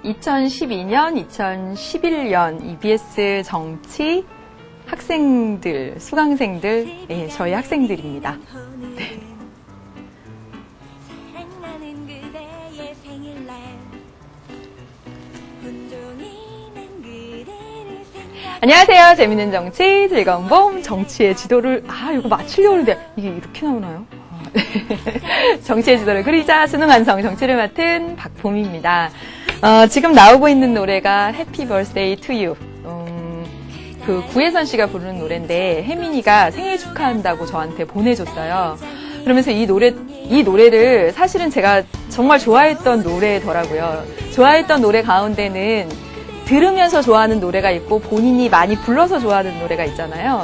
2012년, 2011년 EBS 정치 학생들, 수강생들, 예, 저희 학생들입니다. 네. 안녕하세요. 재밌는 정치, 즐거운 봄, 정치의 지도를, 이거 맞추려고 하는데, 이게 이렇게 나오나요? 네. 정치의 지도를 그리자, 수능 완성, 정치를 맡은 박봄입니다. 지금 나오고 있는 노래가 Happy Birthday to You. 그 구혜선 씨가 부르는 노래인데, 혜민이가 생일 축하한다고 저한테 보내줬어요. 그러면서 이 노래를 사실은 제가 정말 좋아했던 노래더라고요. 좋아했던 노래 가운데는 들으면서 좋아하는 노래가 있고 본인이 많이 불러서 좋아하는 노래가 있잖아요.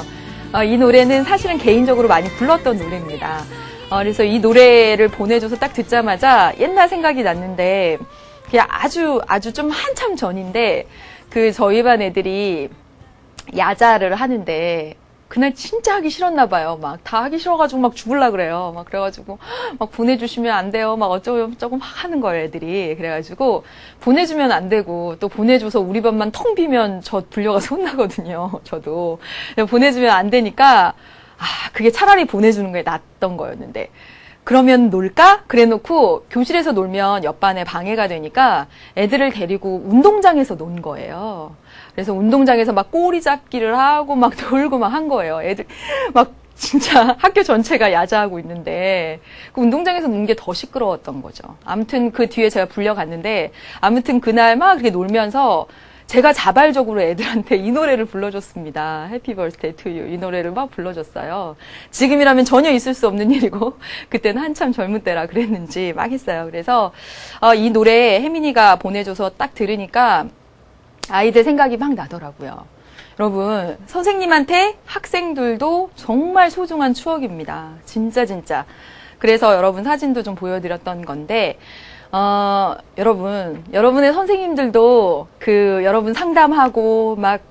이 노래는 사실은 개인적으로 많이 불렀던 노래입니다. 그래서 이 노래를 보내줘서 딱 듣자마자 옛날 생각이 났는데 그냥 아주 좀 한참 전인데 그 저희 반 애들이 야자를 하는데 그날 진짜 하기 싫었나 봐요. 막 다 하기 싫어가지고 막 죽을라 그래요. 막 그래가지고 막 보내주시면 안 돼요. 막 어쩌고 막 하는 거예요, 애들이. 그래가지고 보내주면 안 되고 또 보내줘서 우리 반만 텅 비면 저 불려가서 혼나거든요. 저도. 보내주면 안 되니까 그게 차라리 보내주는 게 낫던 거였는데 그러면 놀까? 그래놓고 교실에서 놀면 옆반에 방해가 되니까 애들을 데리고 운동장에서 논 거예요. 그래서 운동장에서 막 꼬리 잡기를 하고 막 놀고 막 한 거예요. 애들 막 진짜 학교 전체가 야자하고 있는데 그 운동장에서 노는 게 더 시끄러웠던 거죠. 아무튼 그 뒤에 제가 불려갔는데 아무튼 그날 막 그렇게 놀면서 제가 자발적으로 애들한테 이 노래를 불러줬습니다. Happy Birthday to You. 이 노래를 막 불러줬어요. 지금이라면 전혀 있을 수 없는 일이고 그때는 한참 젊은 때라 그랬는지 막 했어요. 그래서 이 노래 혜민이가 보내줘서 딱 들으니까 아이들 생각이 막 나더라고요. 여러분, 선생님한테 학생들도 정말 소중한 추억입니다. 진짜. 그래서 여러분 사진도 좀 보여드렸던 건데 여러분의 선생님들도 여러분 상담하고 막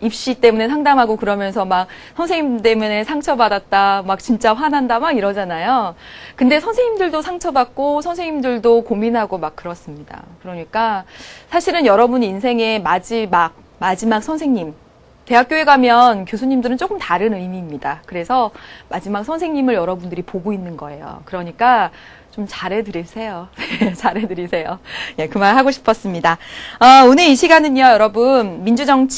입시 때문에 상담하고 그러면서 막 선생님 때문에 상처받았다, 막 진짜 화난다, 막 이러잖아요. 근데 선생님들도 상처받고 선생님들도 고민하고 막 그렇습니다. 그러니까 사실은 여러분 인생의 마지막 선생님, 대학교에 가면 교수님들은 조금 다른 의미입니다. 그래서 마지막 선생님을 여러분들이 보고 있는 거예요. 그러니까 좀 잘해드리세요. 잘해드리세요. 예, 그 말 하고 싶었습니다. 오늘 이 시간은요, 여러분, 민주적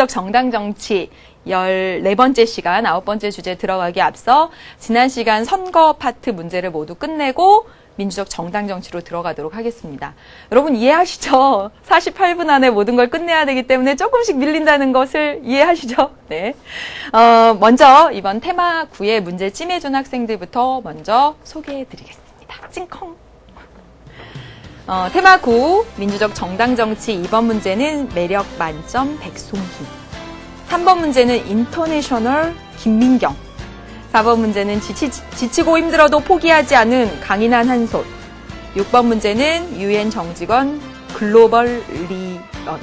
정당 정치 14번째 시간, 9번째 주제 들어가기 앞서 지난 시간 선거 파트 문제를 모두 끝내고 민주적 정당 정치로 들어가도록 하겠습니다. 여러분 이해하시죠? 48분 안에 모든 걸 끝내야 되기 때문에 조금씩 밀린다는 것을 이해하시죠? 네. 먼저 이번 테마 9의 문제 찜해준 학생들부터 먼저 소개해드리겠습니다. 찡콩. 테마 9, 민주적 정당 정치 2번 문제는 매력 만점 백송희. 3번 문제는 인터내셔널 김민경. 4번 문제는 지치고 힘들어도 포기하지 않은 강인한 한손. 6번 문제는 UN 정직원 글로벌 리런.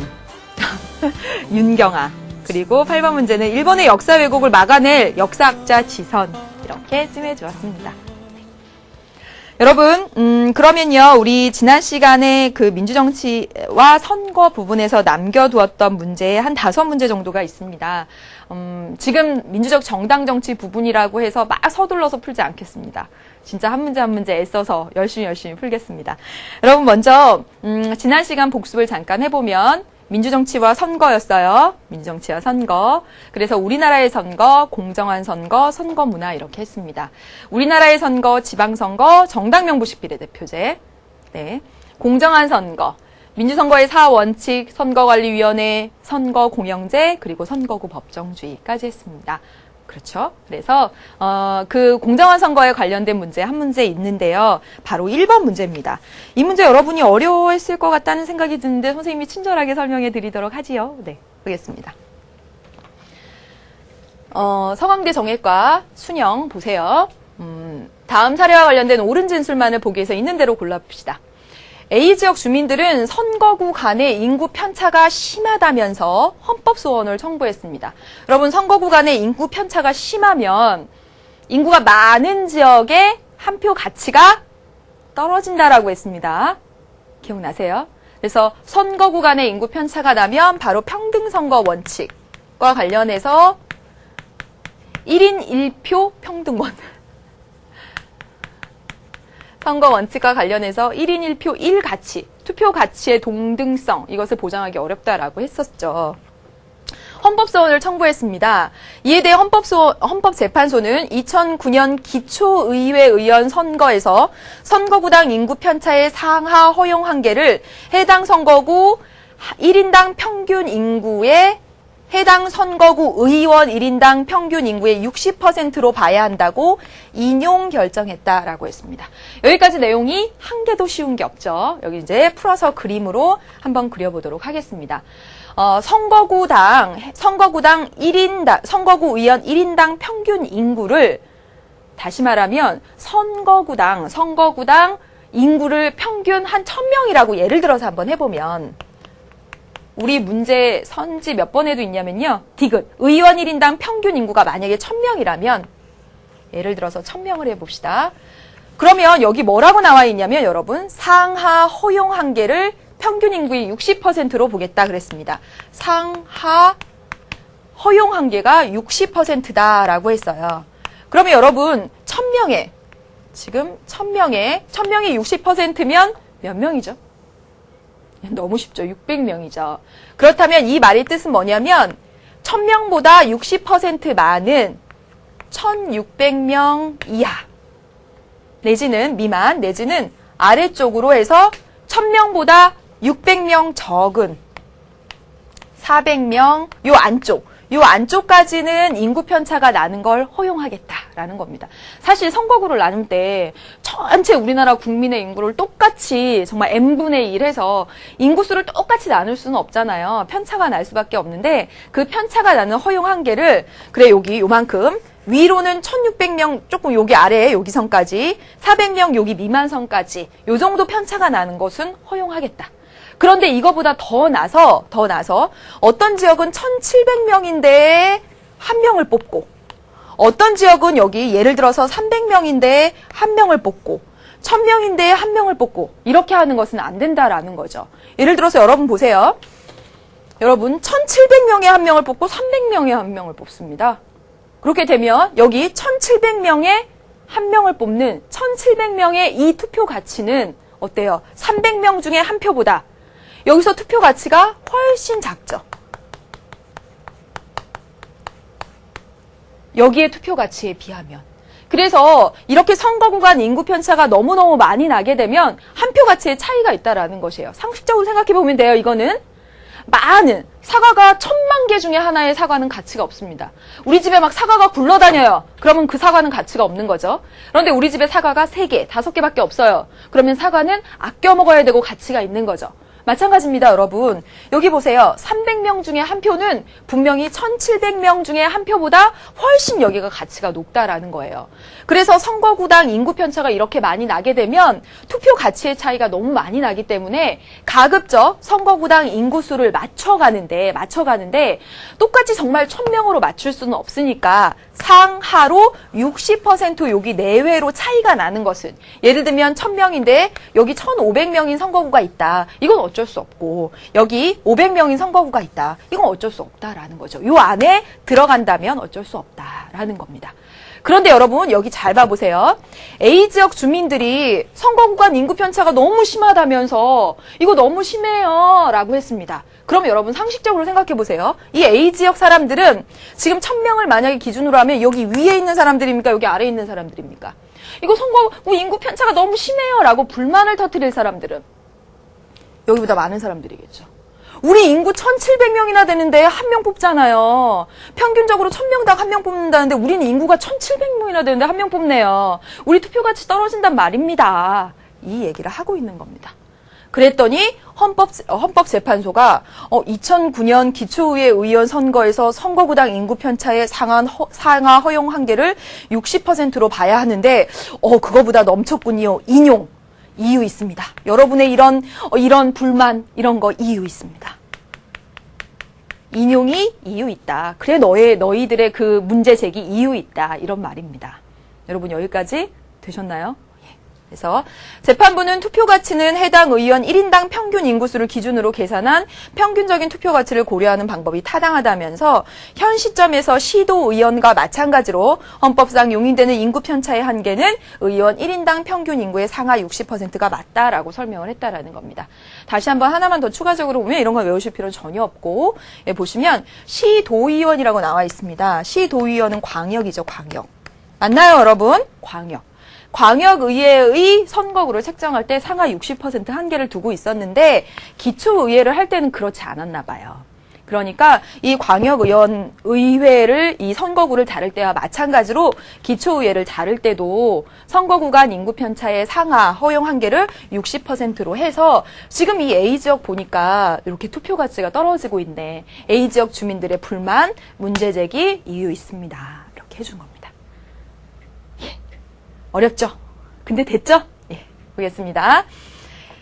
윤경아. 그리고 8번 문제는 일본의 역사 왜곡을 막아낼 역사학자 지선. 이렇게 찜해주었습니다. 여러분, 그러면요, 우리 지난 시간에 그 민주정치와 선거 부분에서 남겨두었던 문제 한 5문제 정도가 있습니다. 지금 민주적 정당 정치 부분이라고 해서 막 서둘러서 풀지 않겠습니다. 진짜 한 문제 한 문제 애써서 열심히 풀겠습니다. 여러분, 먼저, 지난 시간 복습을 잠깐 해보면, 민주정치와 선거였어요. 민주정치와 선거. 그래서 우리나라의 선거, 공정한 선거, 선거 문화 이렇게 했습니다. 우리나라의 선거, 지방선거, 정당명부식 비례대표제. 네. 공정한 선거. 민주선거의 4원칙, 선거관리위원회, 선거공영제, 그리고 선거구 법정주의까지 했습니다. 그렇죠. 그래서 그 공정한 선거에 관련된 문제 한 문제 있는데요. 바로 1번 문제입니다. 이 문제 여러분이 어려워했을 것 같다는 생각이 드는데 선생님이 친절하게 설명해 드리도록 하지요. 네, 보겠습니다. 서강대 정외과 순영 보세요. 다음 사례와 관련된 옳은 진술만을 보기 위해서 있는 대로 골라봅시다. A지역 주민들은 선거구 간의 인구 편차가 심하다면서 헌법 소원을 청구했습니다. 여러분, 선거구 간의 인구 편차가 심하면 인구가 많은 지역의 한 표 가치가 떨어진다라고 했습니다. 기억나세요? 그래서 선거 구간의 인구 편차가 나면 바로 평등선거 원칙과 관련해서 1인 1표 평등권. 선거 원칙과 관련해서 1인 1표 1가치, 투표 가치의 동등성, 이것을 보장하기 어렵다라고 했었죠. 헌법소원을 청구했습니다. 이에 대해 헌법재판소는 2009년 기초의회 의원 선거에서 선거구당 인구 편차의 상하 허용 한계를 해당 선거구 1인당 평균 인구의 해당 선거구 의원 1인당 평균 인구의 60%로 봐야 한다고 인용 결정했다라고 했습니다. 여기까지 내용이 한 개도 쉬운 게 없죠. 여기 이제 풀어서 그림으로 한번 그려보도록 하겠습니다. 선거구당 1인당, 선거구 의원 1인당 평균 인구를 다시 말하면 선거구당 인구를 평균 한 1000명이라고 예를 들어서 한번 해보면 우리 문제 선지 몇 번에도 있냐면요. 디귿. 의원 1인당 평균 인구가 만약에 1000명이라면 예를 들어서 1000명을 해봅시다. 그러면 여기 뭐라고 나와 있냐면 여러분 상하 허용 한계를 평균 인구의 60%로 보겠다 그랬습니다. 상하 허용 한계가 60%다라고 했어요. 그러면 여러분 1000명에 지금 1000명에 60%면 몇 명이죠? 너무 쉽죠. 600명이죠. 그렇다면 이 말의 뜻은 뭐냐면 1000명보다 60% 많은 1600명 이하 내지는 미만 내지는 아래쪽으로 해서 1000명보다 600명 적은 400명 요 안쪽까지는 인구 편차가 나는 걸 허용하겠다라는 겁니다. 사실 선거구를 나눌 때 전체 우리나라 국민의 인구를 똑같이 정말 n분의 1 해서 인구수를 똑같이 나눌 수는 없잖아요. 편차가 날 수밖에 없는데 그 편차가 나는 허용 한계를 그래 여기 요만큼 위로는 1600명 조금 여기 아래에 여기 선까지 400명 여기 미만 선까지 요 정도 편차가 나는 것은 허용하겠다. 그런데 이거보다 더 나서 어떤 지역은 1700명인데 한 명을 뽑고 어떤 지역은 여기 예를 들어서 300명인데 한 명을 뽑고 1000명인데 한 명을 뽑고 이렇게 하는 것은 안 된다라는 거죠. 예를 들어서 여러분 보세요. 여러분 1700명에 한 명을 뽑고 300명에 한 명을 뽑습니다. 그렇게 되면 여기 1700명에 한 명을 뽑는 1700명의 이 투표 가치는 어때요? 300명 중에 한 표보다 여기서 투표 가치가 훨씬 작죠. 여기에 투표 가치에 비하면. 그래서 이렇게 선거 구간 인구 편차가 너무너무 많이 나게 되면 한 표 가치의 차이가 있다라는 것이에요. 상식적으로 생각해 보면 돼요. 이거는 많은 사과가 1000만 개 중에 하나의 사과는 가치가 없습니다. 우리 집에 막 사과가 굴러다녀요. 그러면 그 사과는 가치가 없는 거죠. 그런데 우리 집에 사과가 3개, 5개밖에 없어요. 그러면 사과는 아껴 먹어야 되고 가치가 있는 거죠. 마찬가지입니다, 여러분. 여기 보세요. 300명 중에 한 표는 분명히 1700명 중에 한 표보다 훨씬 여기가 가치가 높다라는 거예요. 그래서 선거구당 인구 편차가 이렇게 많이 나게 되면 투표 가치의 차이가 너무 많이 나기 때문에 가급적 선거구당 인구수를 맞춰가는데 똑같이 정말 1000명으로 맞출 수는 없으니까 상하로 60% 여기 내외로 차이가 나는 것은 예를 들면 1000명인데 여기 1500명인 선거구가 있다. 이건 어쩔 수 없고 여기 500명인 선거구가 있다. 이건 어쩔 수 없다라는 거죠. 이 안에 들어간다면 어쩔 수 없다라는 겁니다. 그런데 여러분 여기 잘 봐보세요. A지역 주민들이 선거구간 인구 편차가 너무 심하다면서 이거 너무 심해요 라고 했습니다. 그럼 여러분 상식적으로 생각해 보세요. 이 A지역 사람들은 지금 1000명을 만약에 기준으로 하면 여기 위에 있는 사람들입니까? 여기 아래에 있는 사람들입니까? 이거 선거구 인구 편차가 너무 심해요 라고 불만을 터뜨릴 사람들은 여기보다 많은 사람들이겠죠. 우리 인구 1700명이나 되는데 한 명 뽑잖아요. 평균적으로 1000명당 한 명 뽑는다는데 우리는 인구가 1700명이나 되는데 한 명 뽑네요. 우리 투표가치 떨어진단 말입니다. 이 얘기를 하고 있는 겁니다. 그랬더니 헌법재판소가 2009년 기초의회 의원 선거에서 선거구당 인구 편차의 상하 허용 한계를 60%로 봐야 하는데 그거보다 넘쳤군요. 인용. 이유 있습니다. 여러분의 이런 불만 이런 거 이유 있습니다. 인용이 이유 있다. 그래 너희들의 그 문제 제기 이유 있다. 이런 말입니다. 여러분 여기까지 되셨나요? 예, 그래서 재판부는 투표 가치는 해당 의원 1인당 평균 인구수를 기준으로 계산한 평균적인 투표 가치를 고려하는 방법이 타당하다면서 현 시점에서 시도 의원과 마찬가지로 헌법상 용인되는 인구 편차의 한계는 의원 1인당 평균 인구의 상하 60%가 맞다라고 설명을 했다라는 겁니다. 다시 한번 하나만 더 추가적으로 보면 이런 걸 외우실 필요는 전혀 없고, 예, 보시면 시도의원이라고 나와 있습니다. 시도의원은 광역이죠, 광역. 맞나요, 여러분? 광역. 광역의회의 선거구를 책정할 때 상하 60% 한계를 두고 있었는데 기초의회를 할 때는 그렇지 않았나 봐요. 그러니까 이 광역의회를 이 선거구를 자를 때와 마찬가지로 기초의회를 자를 때도 선거구 간 인구 편차의 상하 허용 한계를 60%로 해서 지금 이 A지역 보니까 이렇게 투표 가치가 떨어지고 있네. A지역 주민들의 불만, 문제 제기 이유 있습니다. 이렇게 해준 겁니다. 어렵죠? 근데 됐죠? 예, 보겠습니다.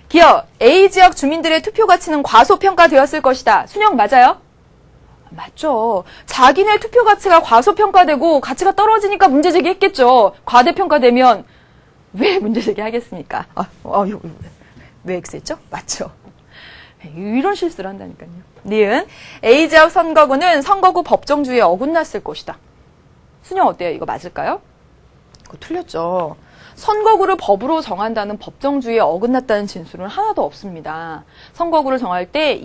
기어, A지역 주민들의 투표 가치는 과소평가되었을 것이다. 순영 맞아요? 맞죠. 자기네 투표 가치가 과소평가되고 가치가 떨어지니까 문제 제기했겠죠. 과대평가되면 왜 문제 제기하겠습니까? 왜 X했죠? 맞죠. 이런 실수를 한다니까요. 니은, A지역 선거구는 선거구 법정주의에 어긋났을 것이다. 순영 어때요? 이거 맞을까요? 틀렸죠. 선거구를 법으로 정한다는 법정주의에 어긋났다는 진술은 하나도 없습니다. 선거구를 정할 때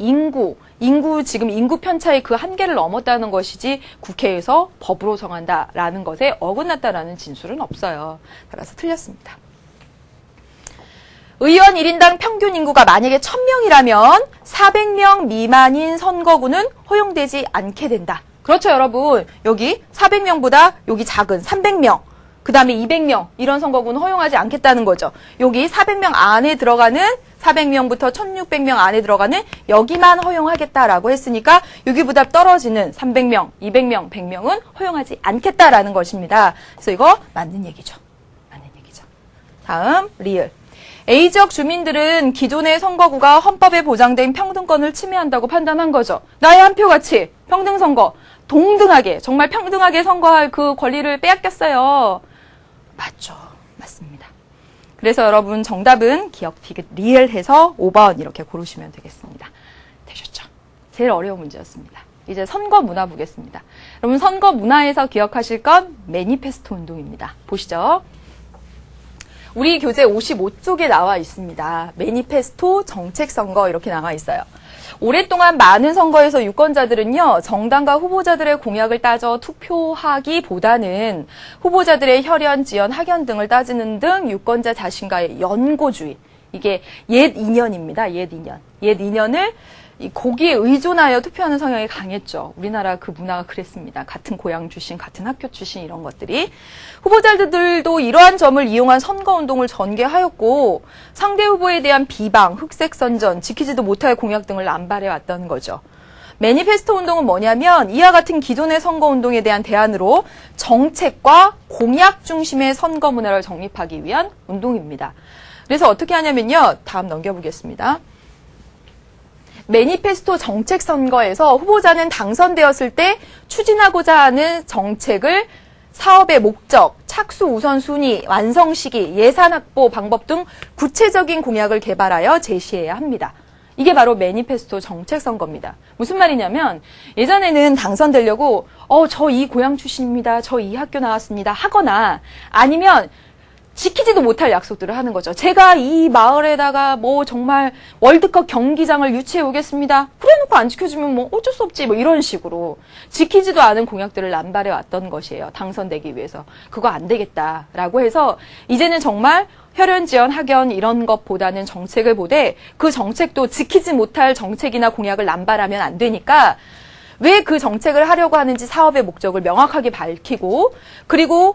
지금 인구 편차의 그 한계를 넘었다는 것이지 국회에서 법으로 정한다라는 것에 어긋났다라는 진술은 없어요. 따라서 틀렸습니다. 의원 1인당 평균 인구가 만약에 1000명이라면 400명 미만인 선거구는 허용되지 않게 된다. 그렇죠, 여러분. 여기 400명보다 여기 작은 300명. 그 다음에 200명 이런 선거구는 허용하지 않겠다는 거죠. 여기 400명 안에 들어가는 400명부터 1600명 안에 들어가는 여기만 허용하겠다라고 했으니까 여기보다 떨어지는 300명, 200명, 100명은 허용하지 않겠다라는 것입니다. 그래서 이거 맞는 얘기죠. 맞는 얘기죠. 다음 리을. A지역 주민들은 기존의 선거구가 헌법에 보장된 평등권을 침해한다고 판단한 거죠. 나의 한 표 가치, 평등선거, 동등하게, 정말 평등하게 선거할 그 권리를 빼앗겼어요. 맞죠. 맞습니다. 그래서 여러분 정답은 기억, 디귿, 리을 해서 5번 이렇게 고르시면 되겠습니다. 되셨죠? 제일 어려운 문제였습니다. 이제 선거 문화 보겠습니다. 여러분 선거 문화에서 기억하실 건 매니페스토 운동입니다. 보시죠. 우리 교재 55쪽에 나와 있습니다. 매니페스토 정책선거 이렇게 나와 있어요. 오랫동안 많은 선거에서 유권자들은요, 정당과 후보자들의 공약을 따져 투표하기보다는 후보자들의 혈연, 지연, 학연 등을 따지는 등 유권자 자신과의 연고주의. 이게 옛 이념입니다. 옛 이념. 옛 이념을 거기에 의존하여 투표하는 성향이 강했죠. 우리나라 그 문화가 그랬습니다. 같은 고향 출신, 같은 학교 출신 이런 것들이. 후보자들도 이러한 점을 이용한 선거운동을 전개하였고 상대 후보에 대한 비방, 흑색선전, 지키지도 못할 공약 등을 남발해왔다는 거죠. 매니페스토 운동은 뭐냐면 이와 같은 기존의 선거운동에 대한 대안으로 정책과 공약 중심의 선거 문화를 정립하기 위한 운동입니다. 그래서 어떻게 하냐면요. 다음 넘겨보겠습니다. 매니페스토 정책 선거에서 후보자는 당선되었을 때 추진하고자 하는 정책을 사업의 목적, 착수 우선순위, 완성 시기, 예산 확보 방법 등 구체적인 공약을 개발하여 제시해야 합니다. 이게 바로 매니페스토 정책 선거입니다. 무슨 말이냐면 예전에는 당선되려고 저 이 고향 출신입니다. 저 이 학교 나왔습니다. 하거나 아니면 지키지도 못할 약속들을 하는 거죠. 제가 이 마을에다가 뭐 정말 월드컵 경기장을 유치해 오겠습니다. 그래놓고 안 지켜주면 뭐 어쩔 수 없지. 뭐 이런 식으로 지키지도 않은 공약들을 남발해 왔던 것이에요. 당선되기 위해서. 그거 안 되겠다라고 해서 이제는 정말 혈연, 지연, 학연 이런 것보다는 정책을 보되 그 정책도 지키지 못할 정책이나 공약을 남발하면 안 되니까 왜 그 정책을 하려고 하는지 사업의 목적을 명확하게 밝히고 그리고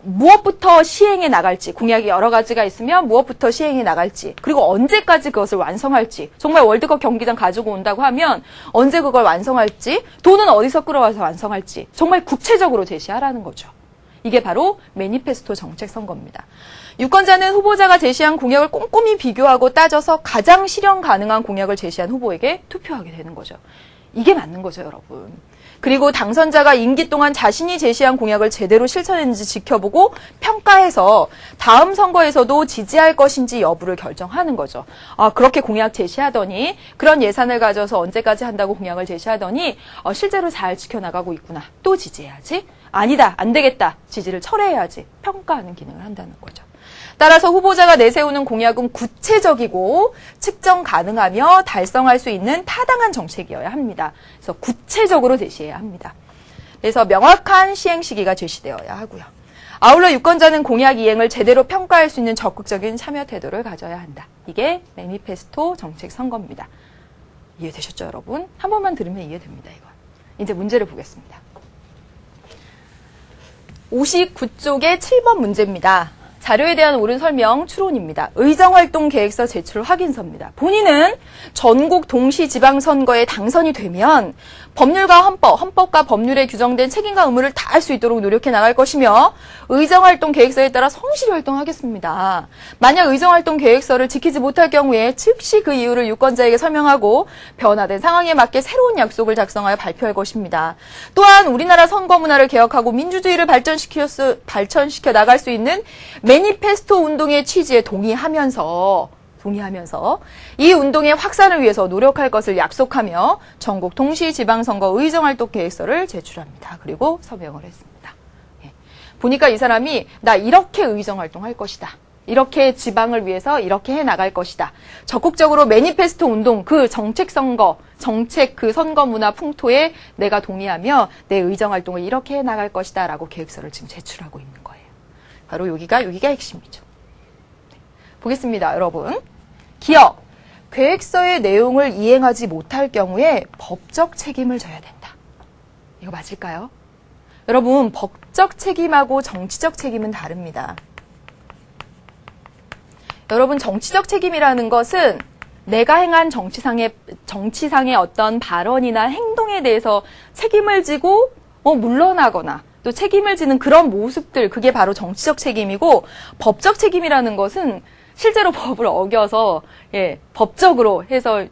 무엇부터 시행해 나갈지, 공약이 여러 가지가 있으면 무엇부터 시행해 나갈지, 그리고 언제까지 그것을 완성할지, 정말 월드컵 경기장 가지고 온다고 하면 언제 그걸 완성할지, 돈은 어디서 끌어와서 완성할지 정말 구체적으로 제시하라는 거죠. 이게 바로 매니페스토 정책 선거입니다. 유권자는 후보자가 제시한 공약을 꼼꼼히 비교하고 따져서 가장 실현 가능한 공약을 제시한 후보에게 투표하게 되는 거죠. 이게 맞는 거죠, 여러분. 그리고 당선자가 임기 동안 자신이 제시한 공약을 제대로 실천했는지 지켜보고 평가해서 다음 선거에서도 지지할 것인지 여부를 결정하는 거죠. 그렇게 공약 제시하더니, 그런 예산을 가져서 언제까지 한다고 공약을 제시하더니 실제로 잘 지켜나가고 있구나. 또 지지해야지. 아니다, 안 되겠다. 지지를 철회해야지. 평가하는 기능을 한다는 거죠. 따라서 후보자가 내세우는 공약은 구체적이고 측정 가능하며 달성할 수 있는 타당한 정책이어야 합니다. 그래서 구체적으로 제시해야 합니다. 그래서 명확한 시행 시기가 제시되어야 하고요. 아울러 유권자는 공약 이행을 제대로 평가할 수 있는 적극적인 참여 태도를 가져야 한다. 이게 매니페스토 정책 선거입니다. 이해되셨죠, 여러분? 한 번만 들으면 이해됩니다, 이건. 이제 문제를 보겠습니다. 59쪽의 7번 문제입니다. 자료에 대한 옳은 설명 추론입니다. 의정활동 계획서 제출 확인서입니다. 본인은 전국 동시지방선거에 당선이 되면 법률과 헌법과 법률에 규정된 책임과 의무를 다할 수 있도록 노력해 나갈 것이며 의정활동 계획서에 따라 성실히 활동하겠습니다. 만약 의정활동 계획서를 지키지 못할 경우에 즉시 그 이유를 유권자에게 설명하고 변화된 상황에 맞게 새로운 약속을 작성하여 발표할 것입니다. 또한 우리나라 선거 문화를 개혁하고 민주주의를 발전시켜 나갈 수 있는 매니페스토 운동의 취지에 동의하면서 이 운동의 확산을 위해서 노력할 것을 약속하며 전국 동시지방선거 의정활동 계획서를 제출합니다. 그리고 서명을 했습니다. 보니까 이 사람이 나 이렇게 의정활동할 것이다. 이렇게 지방을 위해서 이렇게 해나갈 것이다. 적극적으로 매니페스토 운동, 그 정책 그 선거 문화 풍토에 내가 동의하며 내 의정활동을 이렇게 해나갈 것이다. 라고 계획서를 지금 제출하고 있는 거예요. 바로 여기가 핵심이죠. 보겠습니다, 여러분. 기억, 계획서의 내용을 이행하지 못할 경우에 법적 책임을 져야 된다. 이거 맞을까요? 여러분, 법적 책임하고 정치적 책임은 다릅니다. 여러분, 정치적 책임이라는 것은 내가 행한 정치상의 어떤 발언이나 행동에 대해서 책임을 지고 물러나거나 또 책임을 지는 그런 모습들, 그게 바로 정치적 책임이고, 법적 책임이라는 것은 실제로 법을 어겨서 법적으로 해서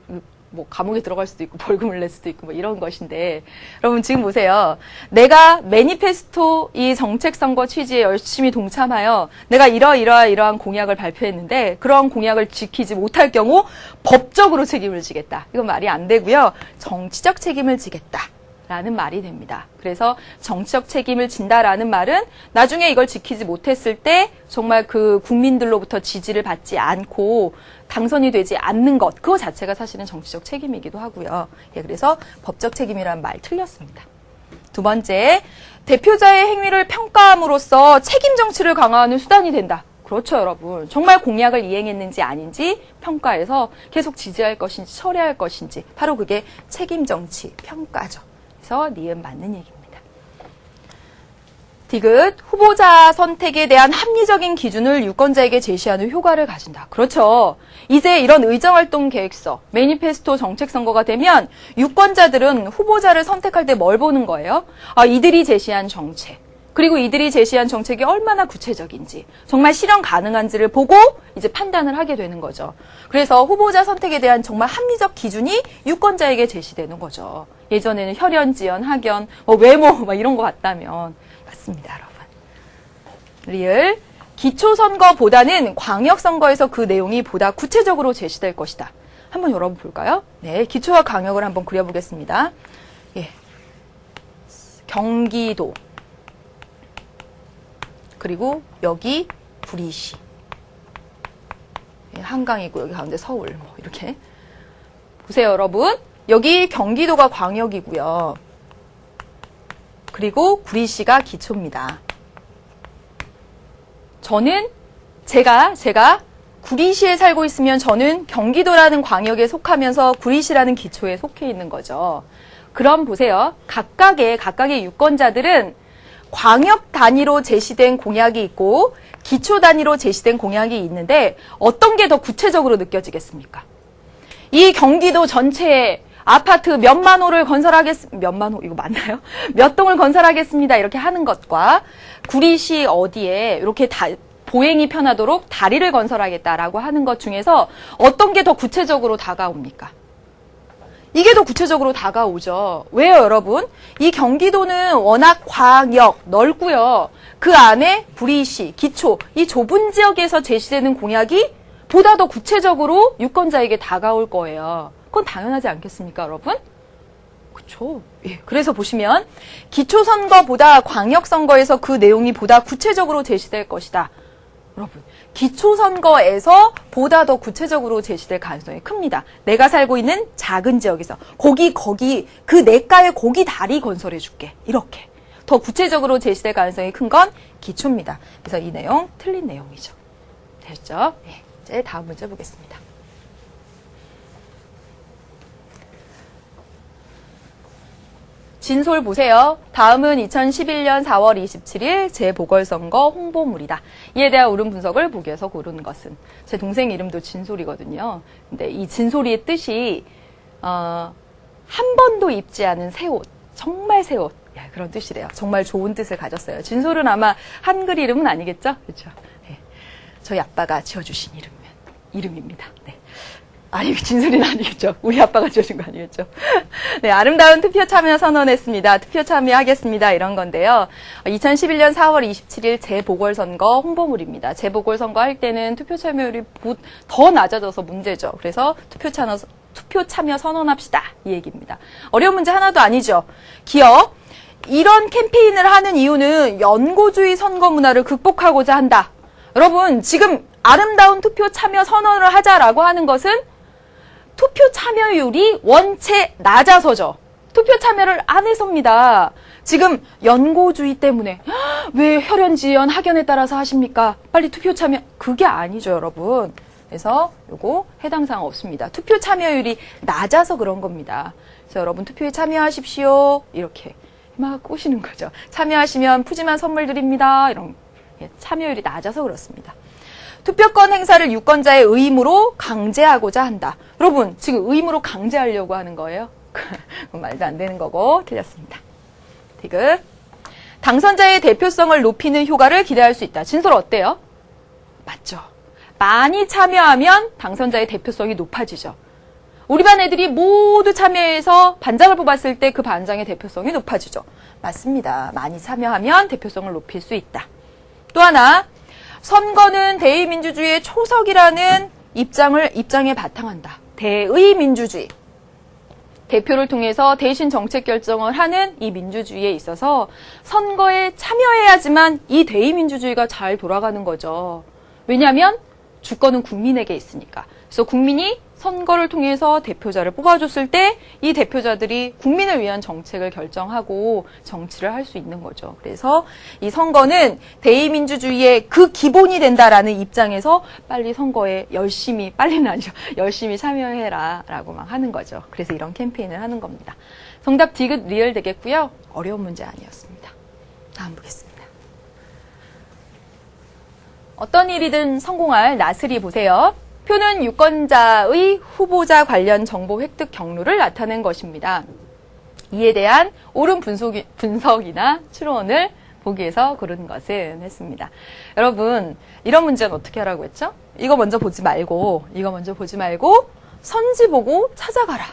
뭐 감옥에 들어갈 수도 있고 벌금을 낼 수도 있고 뭐 이런 것인데, 여러분 지금 보세요. 내가 매니페스토 이 정책 선거 취지에 열심히 동참하여 내가 이러한 공약을 발표했는데 그런 공약을 지키지 못할 경우 법적으로 책임을 지겠다. 이건 말이 안 되고요. 정치적 책임을 지겠다. 라는 말이 됩니다. 그래서 정치적 책임을 진다라는 말은 나중에 이걸 지키지 못했을 때 정말 그 국민들로부터 지지를 받지 않고 당선이 되지 않는 것, 그거 자체가 사실은 정치적 책임이기도 하고요. 그래서 법적 책임이라는 말 틀렸습니다. 두 번째, 대표자의 행위를 평가함으로써 책임 정치를 강화하는 수단이 된다. 그렇죠, 여러분. 정말 공약을 이행했는지 아닌지 평가해서 계속 지지할 것인지 철회할 것인지, 바로 그게 책임 정치 평가죠. 그래서 니은 맞는 얘기입니다. 디귿, 후보자 선택에 대한 합리적인 기준을 유권자에게 제시하는 효과를 가진다. 그렇죠. 이제 이런 의정활동 계획서, 매니페스토 정책 선거가 되면 유권자들은 후보자를 선택할 때 뭘 보는 거예요? 이들이 제시한 정책, 그리고 이들이 제시한 정책이 얼마나 구체적인지, 정말 실현 가능한지를 보고 이제 판단을 하게 되는 거죠. 그래서 후보자 선택에 대한 정말 합리적 기준이 유권자에게 제시되는 거죠. 예전에는 혈연, 지연, 학연, 외모 이런 거 봤다면. 맞습니다, 여러분. 리을, 기초선거보다는 광역선거에서 그 내용이 보다 구체적으로 제시될 것이다. 한번 여러분 볼까요? 네, 기초와 광역을 한번 그려보겠습니다. 경기도, 그리고 여기 구리시, 한강이고 여기 가운데 서울, 이렇게 보세요, 여러분. 여기 경기도가 광역이고요. 그리고 구리시가 기초입니다. 저는 제가 구리시에 살고 있으면 저는 경기도라는 광역에 속하면서 구리시라는 기초에 속해 있는 거죠. 그럼 보세요. 각각의 유권자들은 광역 단위로 제시된 공약이 있고 기초 단위로 제시된 공약이 있는데 어떤 게 더 구체적으로 느껴지겠습니까? 이 경기도 전체에 아파트 몇만 호를 몇만 호, 이거 맞나요? 몇 동을 건설하겠습니다. 이렇게 하는 것과 구리시 어디에 이렇게 보행이 편하도록 다리를 건설하겠다라고 하는 것 중에서 어떤 게 더 구체적으로 다가옵니까? 이게 더 구체적으로 다가오죠. 왜요, 여러분? 이 경기도는 워낙 광역, 넓고요. 그 안에 불이시, 기초, 이 좁은 지역에서 제시되는 공약이 보다 더 구체적으로 유권자에게 다가올 거예요. 그건 당연하지 않겠습니까, 여러분? 그렇죠. 예. 그래서 보시면 기초선거보다 광역선거에서 그 내용이 보다 구체적으로 제시될 것이다. 여러분, 기초선거에서 보다 더 구체적으로 제시될 가능성이 큽니다. 내가 살고 있는 작은 지역에서 거기 그 내과에 거기 다리 건설해 줄게. 이렇게 더 구체적으로 제시될 가능성이 큰 건 기초입니다. 그래서 이 내용 틀린 내용이죠. 됐죠? 네. 이제 다음 문제 보겠습니다. 진솔 보세요. 다음은 2011년 4월 27일 재보궐선거 홍보물이다. 이에 대한 옳은 분석을 보기에서 고르는 것은. 제 동생 이름도 진솔이거든요. 근데 이 진솔이의 뜻이 한 번도 입지 않은 새 옷, 정말 새 옷. 그런 뜻이래요. 정말 좋은 뜻을 가졌어요. 진솔은 아마 한글 이름은 아니겠죠? 그렇죠. 네. 저희 아빠가 지어주신 이름입니다. 네. 아니, 진솔이는 아니겠죠. 우리 아빠가 지어준 거 아니겠죠. 네, 아름다운 투표 참여 선언했습니다. 투표 참여하겠습니다. 이런 건데요. 2011년 4월 27일 재보궐선거 홍보물입니다. 재보궐선거 할 때는 투표 참여율이 더 낮아져서 문제죠. 그래서 투표 참여 선언합시다. 이 얘기입니다. 어려운 문제 하나도 아니죠. 기억. 이런 캠페인을 하는 이유는 연고주의 선거 문화를 극복하고자 한다. 여러분, 지금 아름다운 투표 참여 선언을 하자라고 하는 것은 투표 참여율이 원체 낮아서죠. 투표 참여를 안 해서입니다. 지금 연고주의 때문에 왜 혈연지연 학연에 따라서 하십니까? 빨리 투표 참여. 그게 아니죠, 여러분. 그래서 요거 해당 사항 없습니다. 투표 참여율이 낮아서 그런 겁니다. 그래서 여러분 투표에 참여하십시오. 이렇게 막 꼬시는 거죠. 참여하시면 푸짐한 선물 드립니다. 이런 참여율이 낮아서 그렇습니다. 투표권 행사를 유권자의 의무로 강제하고자 한다. 여러분, 지금 의무로 강제하려고 하는 거예요? 그건 말도 안 되는 거고 틀렸습니다. 디귿. 당선자의 대표성을 높이는 효과를 기대할 수 있다. 진솔 어때요? 맞죠. 많이 참여하면 당선자의 대표성이 높아지죠. 우리 반 애들이 모두 참여해서 반장을 뽑았을 때 그 반장의 대표성이 높아지죠. 맞습니다. 많이 참여하면 대표성을 높일 수 있다. 또 하나, 선거는 대의민주주의의 초석이라는 입장에 바탕한다. 대의민주주의. 대표를 통해서 대신 정책 결정을 하는 이 민주주의에 있어서 선거에 참여해야지만 이 대의민주주의가 잘 돌아가는 거죠. 왜냐하면 주권은 국민에게 있으니까. 그래서 국민이 선거를 통해서 대표자를 뽑아줬을 때 이 대표자들이 국민을 위한 정책을 결정하고 정치를 할 수 있는 거죠. 그래서 이 선거는 대의민주주의의 그 기본이 된다라는 입장에서 빨리 선거에 빨리는 아니죠. 열심히 참여해라 라고 막 하는 거죠. 그래서 이런 캠페인을 하는 겁니다. 정답 디귿 리얼 되겠고요. 어려운 문제 아니었습니다. 다음 보겠습니다. 어떤 일이든 성공할 나슬이 보세요. 표는 유권자의 후보자 관련 정보 획득 경로를 나타낸 것입니다. 이에 대한 옳은 분석이나 추론을 보기 위해서 고른 것은 했습니다. 여러분, 이런 문제는 어떻게 하라고 했죠? 이거 먼저 보지 말고 선지 보고 찾아가라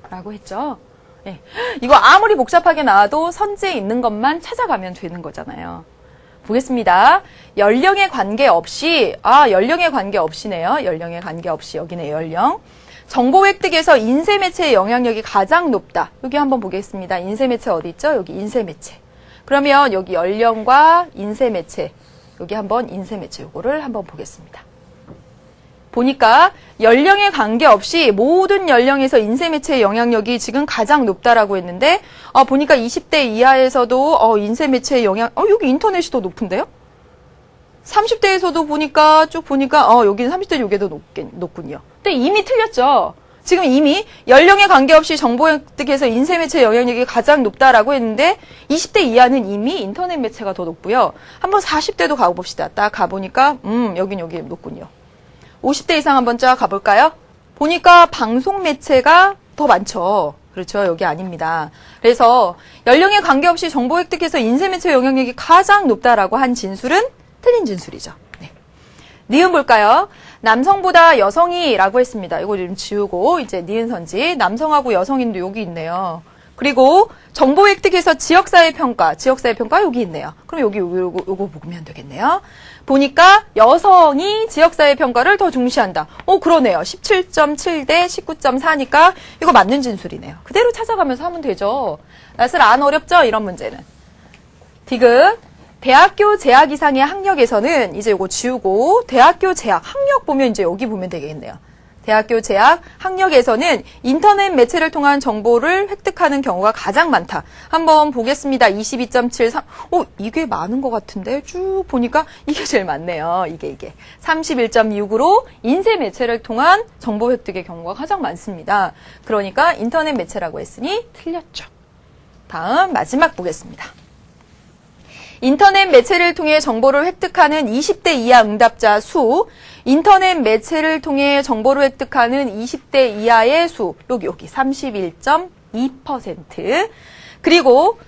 라고 했죠. 네. 이거 아무리 복잡하게 나와도 선지에 있는 것만 찾아가면 되는 거잖아요. 보겠습니다. 연령에 관계없이네요. 연령에 관계없이 여기네, 연령. 정보 획득에서 인쇄매체의 영향력이 가장 높다. 여기 한번 보겠습니다. 인쇄매체 어디 있죠? 여기 인쇄매체. 그러면 여기 연령과 인쇄매체, 여기 한번 인쇄매체 요거를 한번 보겠습니다. 보니까 연령에 관계없이 모든 연령에서 인쇄매체의 영향력이 지금 가장 높다라고 했는데 보니까 20대 이하에서도 인쇄매체의 여기 인터넷이 더 높은데요? 30대에서도 쭉 보니까 여기는 30대 요게 더 높군요. 근데 이미 틀렸죠. 지금 이미 연령에 관계없이 정보 획득에서 인쇄매체의 영향력이 가장 높다라고 했는데 20대 이하는 이미 인터넷 매체가 더 높고요. 한번 40대도 가봅시다. 딱 가보니까 여긴 여기 높군요. 50대 이상 한번 쫙 가볼까요? 보니까 방송 매체가 더 많죠. 그렇죠. 여기 아닙니다. 그래서 연령에 관계없이 정보 획득해서 인쇄매체 영향력이 가장 높다라고 한 진술은 틀린 진술이죠. 네. 니은 볼까요? 남성보다 여성이라고 했습니다. 이거 좀 지우고 이제 니은 선지 남성하고 여성인도 여기 있네요. 그리고 정보 획득에서 지역사회 평가 여기 있네요. 그럼 여기 요거 보면 되겠네요. 보니까 여성이 지역사회 평가를 더 중시한다. 그러네요. 17.7 대 19.4니까 이거 맞는 진술이네요. 그대로 찾아가면서 하면 되죠. 낯을 안 어렵죠? 이런 문제는. 디귿. 대학교 재학 이상의 학력에서는 이제 이거 지우고 대학교 재학 학력 보면 이제 여기 보면 되겠네요. 대학교 재학 학력에서는 인터넷 매체를 통한 정보를 획득하는 경우가 가장 많다. 한번 보겠습니다. 22.73. 이게 많은 것 같은데 쭉 보니까 이게 제일 많네요. 이게 31.6으로 인쇄 매체를 통한 정보 획득의 경우가 가장 많습니다. 그러니까 인터넷 매체라고 했으니 틀렸죠. 다음 마지막 보겠습니다. 인터넷 매체를 통해 정보를 획득하는 20대 이하 응답자 수, 인터넷 매체를 통해 정보를 획득하는 20대 이하의 수, 여기 31.2%. 그리고